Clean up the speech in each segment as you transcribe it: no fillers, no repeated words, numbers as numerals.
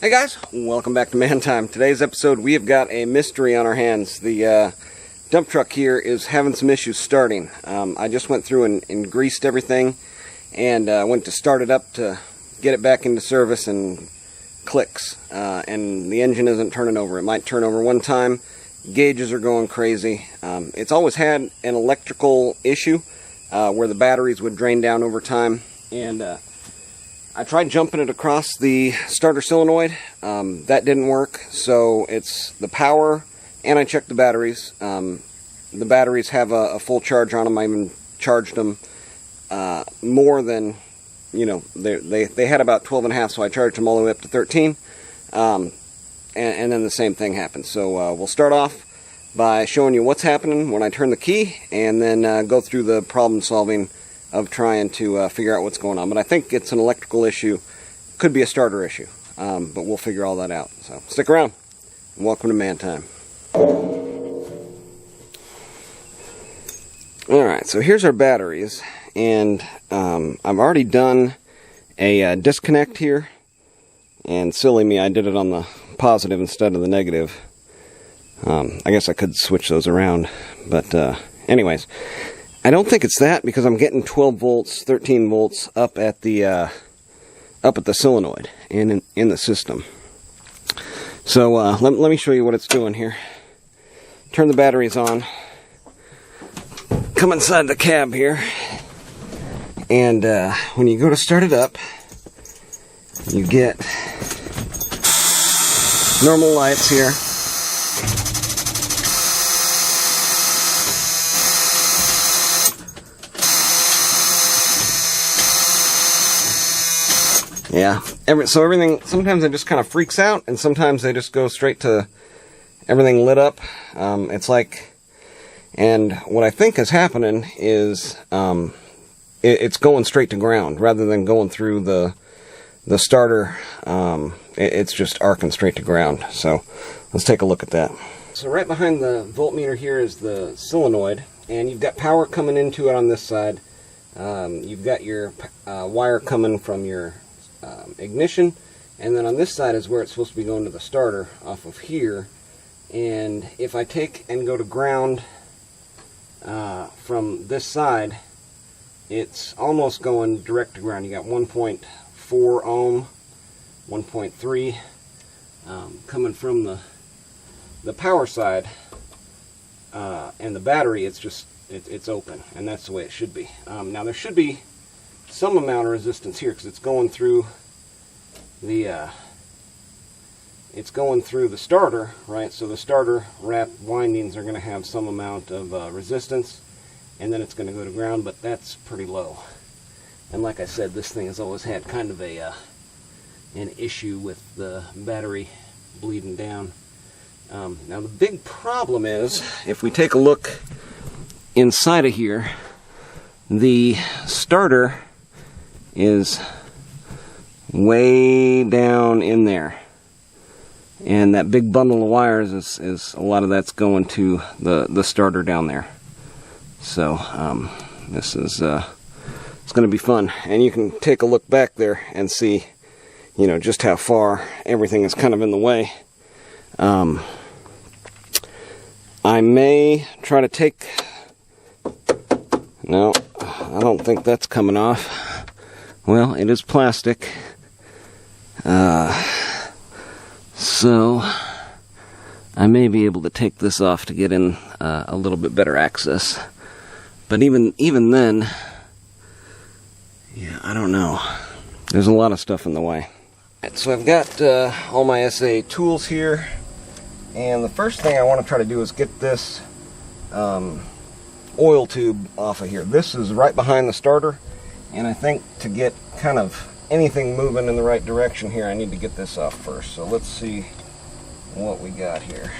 Hey guys, welcome back to Man Time. Today's episode, we have got a mystery on our hands. The dump truck here is having some issues starting. I just went through and greased everything and went to start it up to get it back into service, and clicks. And the engine isn't turning over. It might turn over one time. Gauges are going crazy. It's always had an electrical issue where the batteries would drain down over time. And I tried jumping it across the starter solenoid. That didn't work, so it's the power, and I checked the batteries. The batteries have a full charge on them. I even charged them more than, you know, they had about 12.5, so I charged them all the way up to 13. And then the same thing happened. So we'll start off by showing you what's happening when I turn the key, and then go through the problem solving of trying to figure out what's going on. But I think it's an electrical issue. Could be a starter issue. But we'll figure all that out. So stick around, and welcome to Man Time. Alright, so here's our batteries, and I've already done a disconnect here, and silly me, I did it on the positive instead of the negative. I guess I could switch those around, but anyways, I don't think it's that, because I'm getting 12 volts, 13 volts up at the solenoid and in the system. So let me show you what it's doing here. Turn the batteries on. Come inside the cab here, and when you go to start it up, you get normal lights here. Yeah, so everything, sometimes it just kind of freaks out, and sometimes they just go straight to everything lit up. It's like, and what I think is happening is it's going straight to ground rather than going through the starter. It's just arcing straight to ground. So let's take a look at that. So right behind the voltmeter here is the solenoid, and you've got power coming into it on this side. You've got your wire coming from your ignition, and then on this side is where it's supposed to be going to the starter off of here. And if I take and go to ground from this side, it's almost going direct to ground. You got 1.4 ohm, 1.3 coming from the power side, and the battery, it's open, and that's the way it should be. Now there should be some amount of resistance here, because it's going through the starter, right? So the starter wrap windings are going to have some amount of resistance, and then it's going to go to ground, but that's pretty low. And like I said, this thing has always had kind of an issue with the battery bleeding down. Now the big problem is, if we take a look inside of here, the starter is way down in there, and that big bundle of wires is a lot of that's going to the starter down there. So this is it's going to be fun, and you can take a look back there and see, you know, just how far everything is kind of in the way. I may try to take, no, I don't think that's coming off. Well, it is plastic, so I may be able to take this off to get in a little bit better access. But even then, yeah, I don't know. There's a lot of stuff in the way. So I've got all my SA tools here, and the first thing I want to try to do is get this oil tube off of here. This is right behind the starter, and I think to get kind of anything moving in the right direction here, I need to get this off first. So let's see what we got here.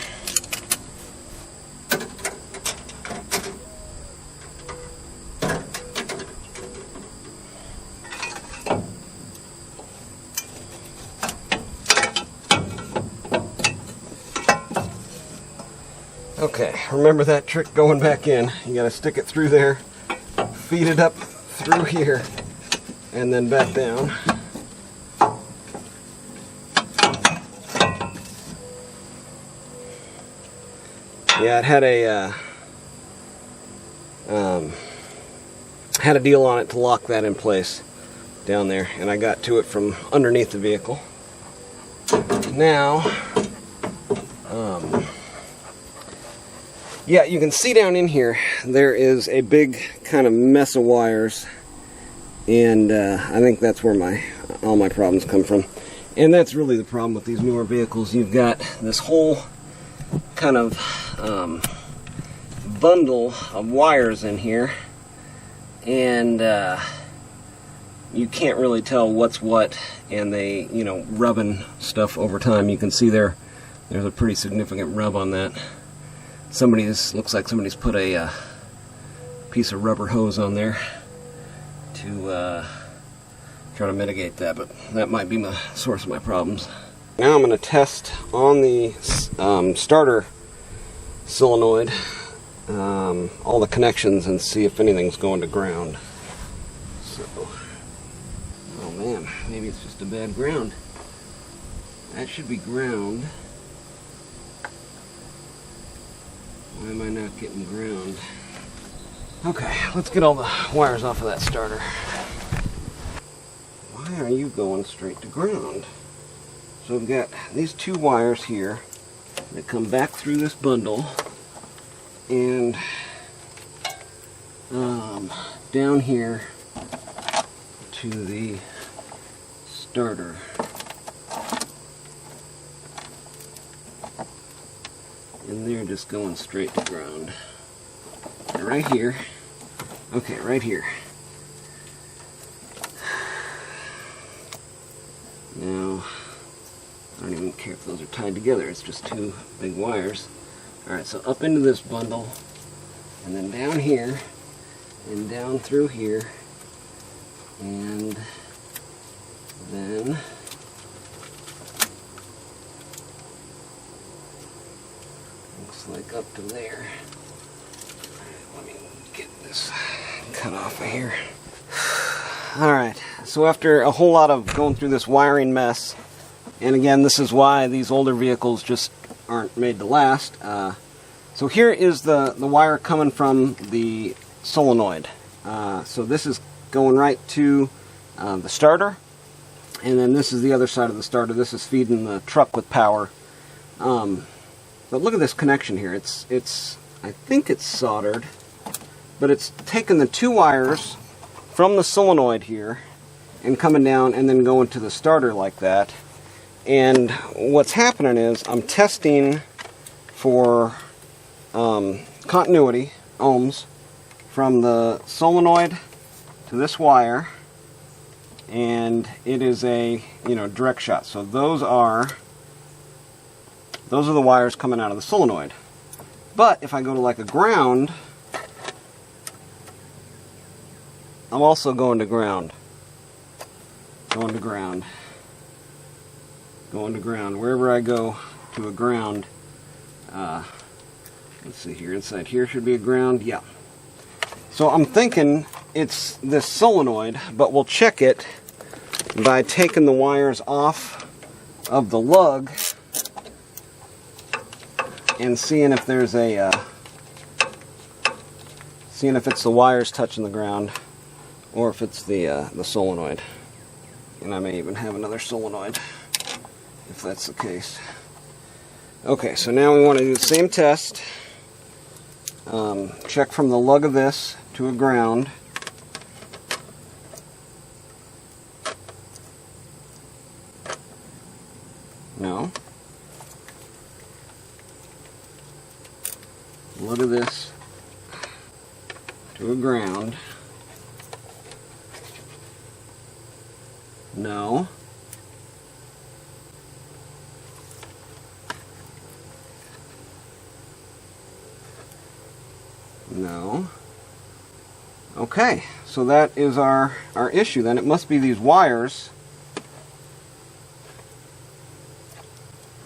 Okay, remember that trick going back in. You gotta stick it through there, feed it up through here, and then back down. Yeah, it had a deal on it to lock that in place down there, and I got to it from underneath the vehicle. Now, yeah, you can see down in here there is a big kind of mess of wires, and I think that's where all my problems come from. And that's really the problem with these newer vehicles. You've got this whole kind of bundle of wires in here, and you can't really tell what's what, and they, rubbing stuff over time. You can see there's a pretty significant rub on that. Looks like somebody's put a piece of rubber hose on there to try to mitigate that, but that might be the source of my problems. Now I'm going to test on the starter solenoid all the connections and see if anything's going to ground. So, oh man, maybe it's just a bad ground. That should be ground. Why am I not getting ground? Okay, let's get all the wires off of that starter. Why are you going straight to ground? So we've got these two wires here that come back through this bundle and down here to the starter. And they're just going straight to ground. And right here. Okay, right here. Now, I don't even care if those are tied together. It's just two big wires. Alright, so up into this bundle, and then down here, and down through here, and then looks like up to there. Let me get this cut off of here. Alright, so after a whole lot of going through this wiring mess, and again, this is why these older vehicles just aren't made to last. So here is the wire coming from the solenoid. So this is going right to the starter, and then this is the other side of the starter. This is feeding the truck with power. But look at this connection here. I think it's soldered, but it's taking the two wires from the solenoid here and coming down and then going to the starter like that. And what's happening is I'm testing for continuity, ohms, from the solenoid to this wire, and it is a direct shot. So those are the wires coming out of the solenoid. But if I go to like a ground, I'm also going to ground. Going to ground. Going to ground. Wherever I go to a ground, let's see here, inside here should be a ground. Yeah. So I'm thinking it's this solenoid, but we'll check it by taking the wires off of the lug and seeing if there's seeing if it's the wires touching the ground or if it's the solenoid. And I may even have another solenoid if that's the case. Okay, so now we want to do the same test. Check from the lug of this to a ground. No. Lug of this to a ground. No. No. Okay, so that is our issue then. It must be these wires.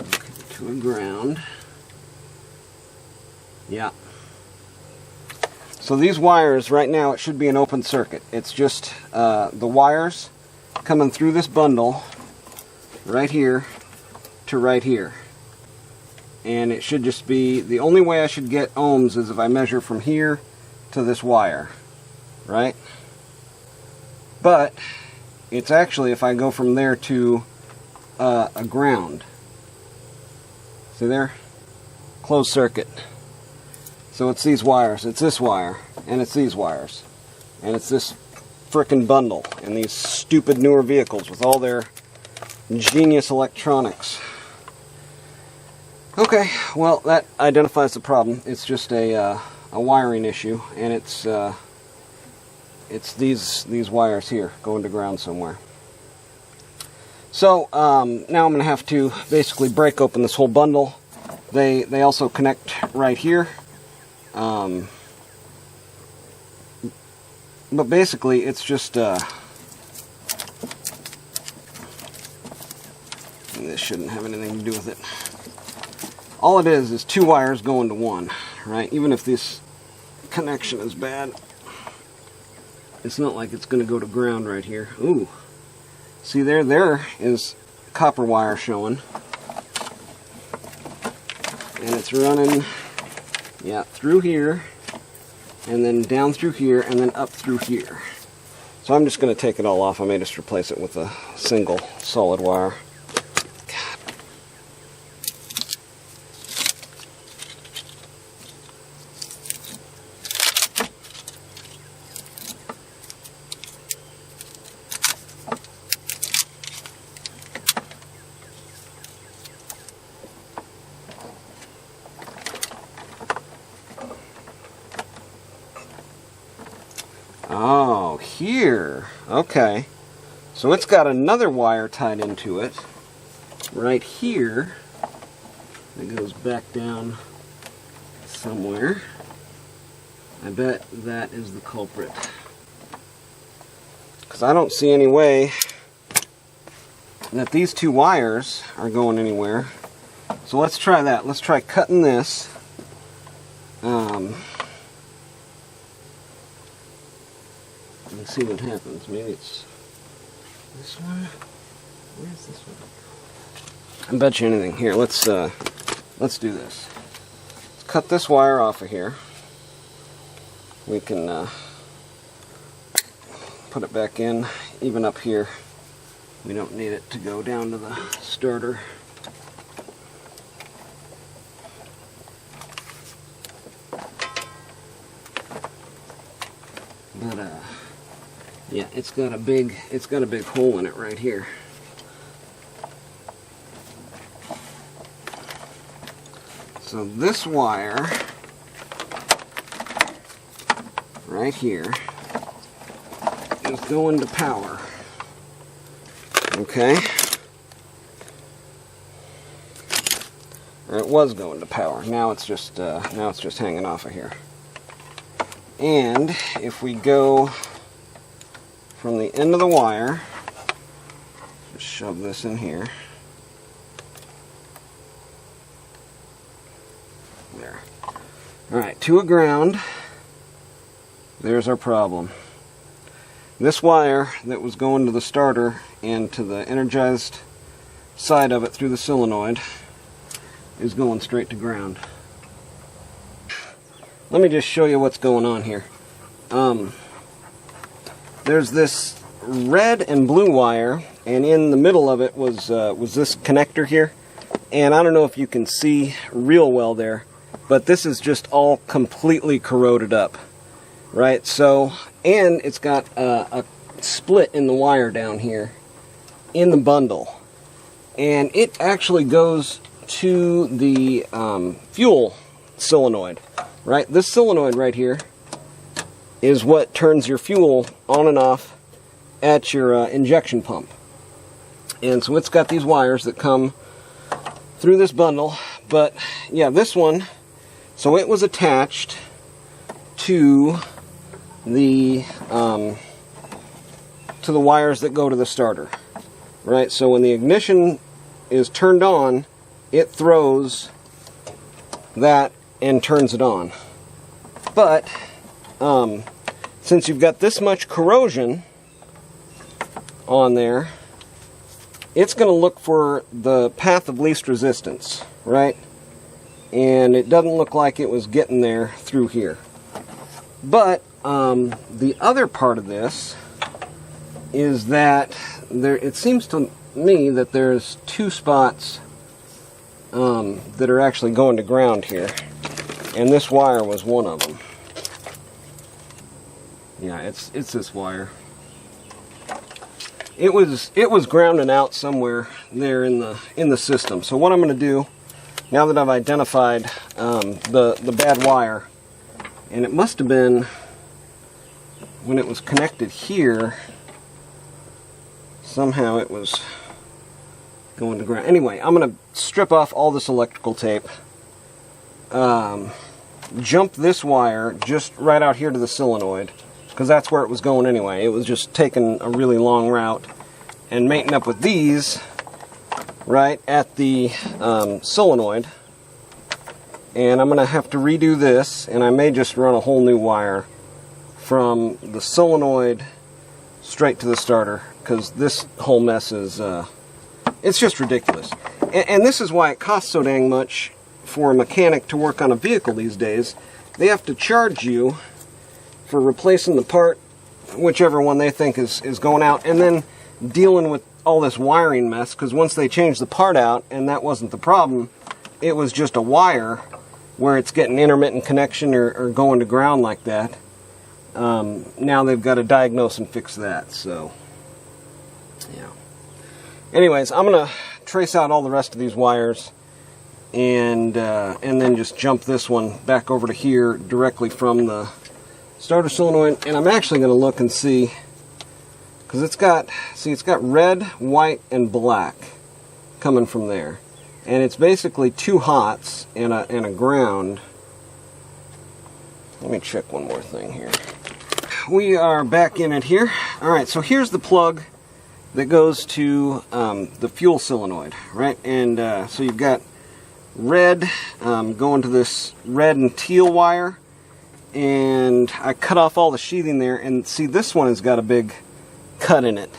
Okay, to a ground. Yeah. So these wires, right now, it should be an open circuit. It's just the wires coming through this bundle right here to right here. And it should just be, the only way I should get ohms is if I measure from here to this wire, right? But it's actually if I go from there to a ground. See there? Closed circuit. So it's these wires, it's this wire, and it's these wires. And it's this frickin' bundle and these stupid newer vehicles with all their genius electronics. Okay, well that identifies the problem. It's just a wiring issue, and it's these wires here going to ground somewhere. So now I'm going to have to basically break open this whole bundle. They also connect right here. But basically it's just this shouldn't have anything to do with it. All it is two wires going to one, right? Even if this connection is bad, it's not like it's going to go to ground right here. Ooh, see there is copper wire showing, and it's running, yeah, through here, and then down through here, and then up through here. So I'm just going to take it all off. I may just replace it with a single solid wire. Oh, here. Okay. So it's got another wire tied into it right here. It goes back down somewhere. I bet that is the culprit. Because I don't see any way that these two wires are going anywhere. So let's try that. Let's try cutting this. Let's see what happens. Maybe it's this one. Where's this one? I bet you anything. Here, let's do this. Let's cut this wire off of here. We can put it back in, even up here. We don't need it to go down to the starter. But yeah, it's got a big hole in it right here. So this wire right here is going to power. Okay? Or it was going to power. Now it's just hanging off of here. And if we go from the end of the wire, just shove this in here. There. Alright, to a ground. There's our problem. This wire that was going to the starter and to the energized side of it through the solenoid is going straight to ground. Let me just show you what's going on here. There's this red and blue wire, and in the middle of it was this connector here. And I don't know if you can see real well there, but this is just all completely corroded up, right? So, and it's got a split in the wire down here in the bundle, and it actually goes to the fuel solenoid, right? This solenoid right here is what turns your fuel on and off at your injection pump. And so it's got these wires that come through this bundle. But yeah, this one, so it was attached to the wires that go to the starter, right? So when the ignition is turned on, it throws that and turns it on. But since you've got this much corrosion on there, it's going to look for the path of least resistance, right? And it doesn't look like it was getting there through here. But the other part of this is that it seems to me that there's two spots that are actually going to ground here, and this wire was one of them. Yeah, it's this wire. It was grounding out somewhere there in the system. So what I'm going to do, now that I've identified the bad wire, and it must have been when it was connected here, somehow it was going to ground. Anyway, I'm going to strip off all this electrical tape, jump this wire just right out here to the solenoid, because that's where it was going anyway. It was just taking a really long route and mating up with these right at the solenoid. And I'm going to have to redo this, and I may just run a whole new wire from the solenoid straight to the starter, because this whole mess is, it's just ridiculous. And this is why it costs so dang much for a mechanic to work on a vehicle these days. They have to charge you for replacing the part, whichever one they think is going out, and then dealing with all this wiring mess, because once they change the part out, and that wasn't the problem, it was just a wire where it's getting intermittent connection or going to ground like that. Now they've got to diagnose and fix that. So yeah. Anyways, I'm going to trace out all the rest of these wires and then just jump this one back over to here directly from the starter solenoid. And I'm actually going to look and see, because it's got red, white, and black coming from there. And it's basically two hots and a ground. Let me check one more thing here. We are back in it here. Alright, so here's the plug that goes to the fuel solenoid, right? And so you've got red going to this red and teal wire, and I cut off all the sheathing there, and see, this one has got a big cut in it,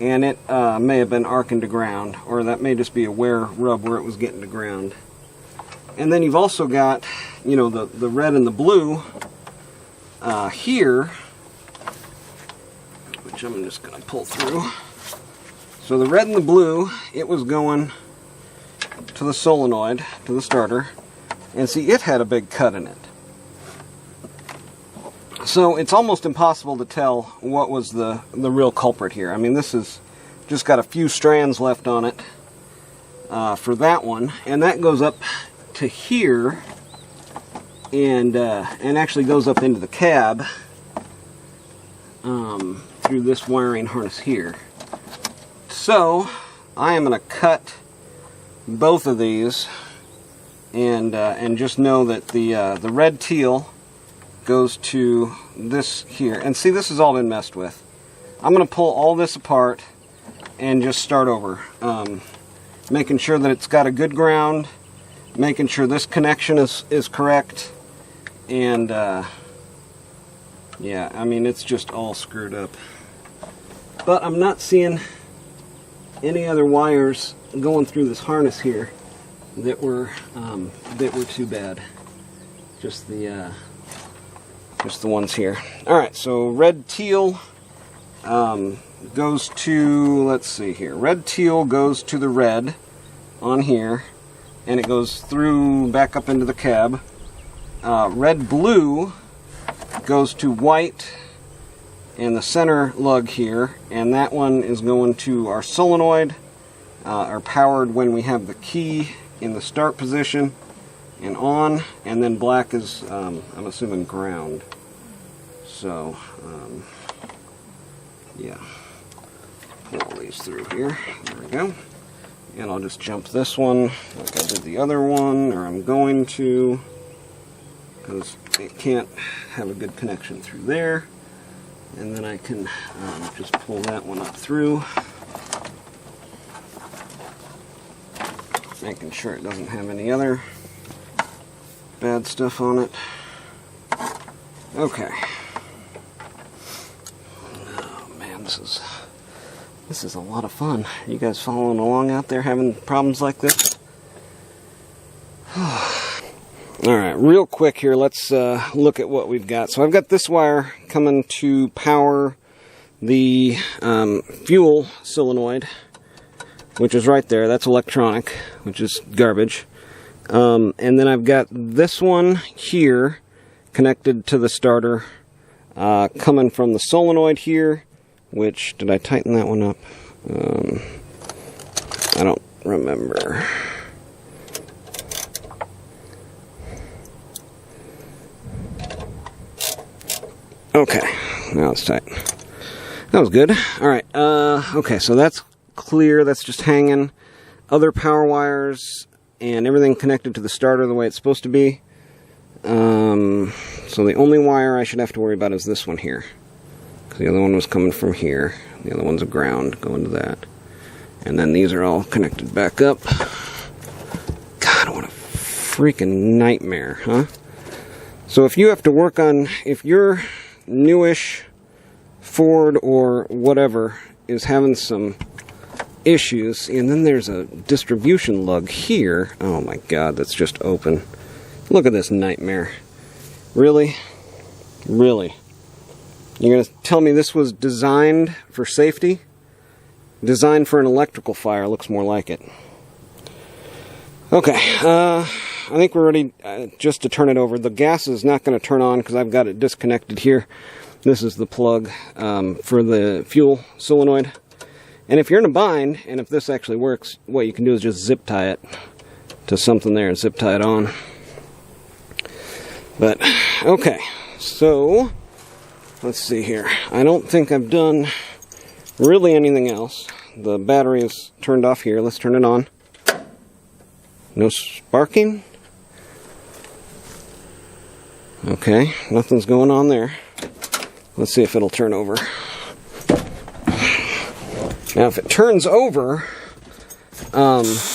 and it may have been arcing to ground, or that may just be a wear rub where it was getting to ground. And then you've also got, you know, the red and the blue here, which I'm just going to pull through. So the red and the blue, it was going to the solenoid, to the starter, and see, it had a big cut in it. So it's almost impossible to tell what was the real culprit here. I mean, this has just got a few strands left on it for that one, and that goes up to here, and actually goes up into the cab through this wiring harness here. So I am going to cut both of these, and just know that the red teal goes to this here. And see, this has all been messed with. I'm going to pull all this apart and just start over, making sure that it's got a good ground, making sure this connection is correct, and yeah, I mean, it's just all screwed up. But I'm not seeing any other wires going through this harness here that were too bad. Just the ones here. Alright, so red teal goes to, let's see here, red teal goes to the red on here, and it goes through back up into the cab. Red blue goes to white and the center lug here, and that one is going to our solenoid, are powered when we have the key in the start position and on, and then black is, I'm assuming, ground. So, yeah, pull all these through here. There we go. And I'll just jump this one like I did the other one, or I'm going to, because it can't have a good connection through there. And then I can just pull that one up through, making sure it doesn't have any other bad stuff on it. Okay. Oh man, this is a lot of fun. You guys following along out there having problems like this? Alright, real quick here, let's look at what we've got. So I've got this wire coming to power the fuel solenoid, which is right there. That's electronic, which is garbage. And then I've got this one here connected to the starter, coming from the solenoid here, which, did I tighten that one up? I don't remember. Okay, now it's tight. That was good. Alright, okay, so that's clear. That's just hanging. Other power wires and everything connected to the starter the way it's supposed to be. So the only wire I should have to worry about is this one here. Because the other one was coming from here. The other one's a ground going to that. And then these are all connected back up. God, what a freaking nightmare, huh? So if you have to work on, if you're newish Ford or whatever is having some issues, and then there's a distribution lug here. Oh my god, that's just open. Look at this nightmare. Really? Really? You're gonna tell me this was designed for safety? Designed for an electrical fire, looks more like it. Okay, I think we're ready just to turn it over. The gas is not going to turn on because I've got it disconnected here. This is the plug for the fuel solenoid. And if you're in a bind, and if this actually works, what you can do is just zip tie it to something there and zip tie it on. But, okay, so, let's see here. I don't think I've done really anything else. The battery is turned off here. Let's turn it on. No sparking. Okay, nothing's going on there. Let's see if it'll turn over. Now, if it turns over, nope.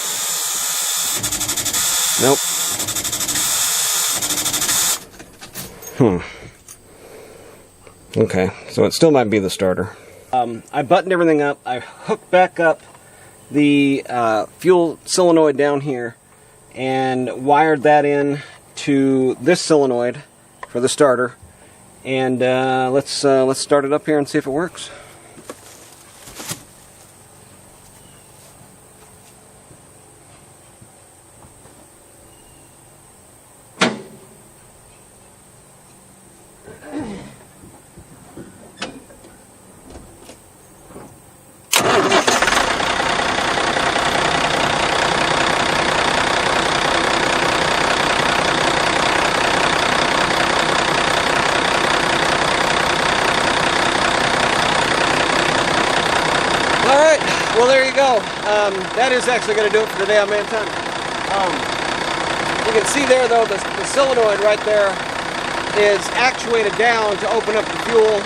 Okay, so it still might be the starter. I buttoned everything up. I hooked back up the fuel solenoid down here and wired that in to this solenoid for the starter. And let's start it up here and see if it works. Well, there you go. That is actually going to do it for today on Man Time. You can see there, though, the solenoid right there is actuated down to open up the fuel,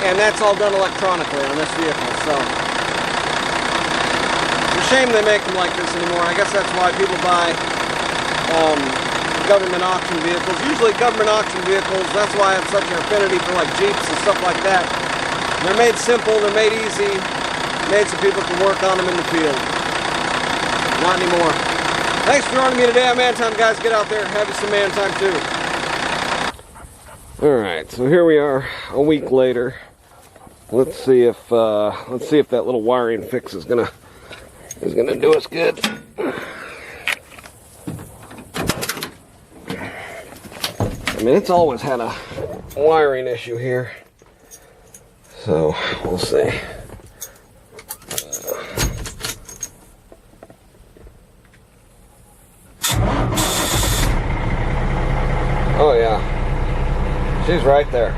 and that's all done electronically on this vehicle. So it's a shame they make them like this anymore. I guess that's why people buy government auction vehicles. Usually government auction vehicles, that's why I have such an affinity for like Jeeps and stuff like that. They're made simple, they're made easy. Made so people can work on them in the field. Not anymore. Thanks for joining me today on Man Time, guys. Get out there and have you some Man Time too. Alright, so here we are a week later. Let's see if that little wiring fix is gonna do us good. I mean, it's always had a wiring issue here. So we'll see. Oh yeah, she's right there.